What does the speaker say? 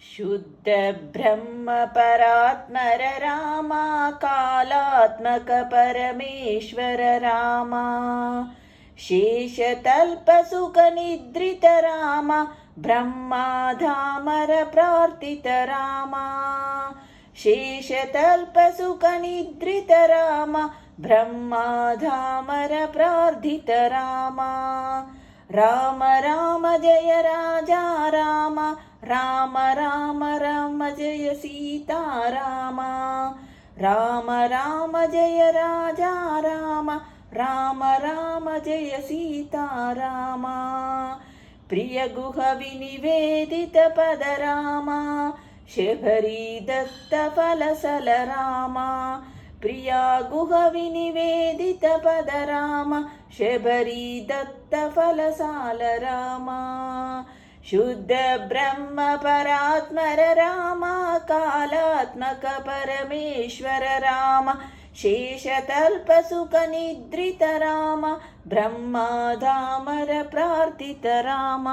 शुद्ध ब्रह्म परात्पर रामा कालात्मक परमेश्वर रामा शेषतल्प सुख निद्रित रामा ब्रह्माधामर प्रार्थित रामा शेषतल्प सुख निद्रित रामा ब्रह्माधामर प्रार्थित रामा राम राम जय राजा राम राम राम राम जय सीता राम राम राम जय राजा राम राम राम जय सीता राम प्रिय गुह विनिवेदित पद राम शबरी दत्त फलसल राम प्रिया गुह विनिवेदित पद राम शबरी दत्त फलसाल राम शुद्ध ब्रह्म परात्पर राम कालात्मक परमेश्वर राम शेषतल्प सुख निद्रित राम ब्रह्माधामर प्रार्थित राम।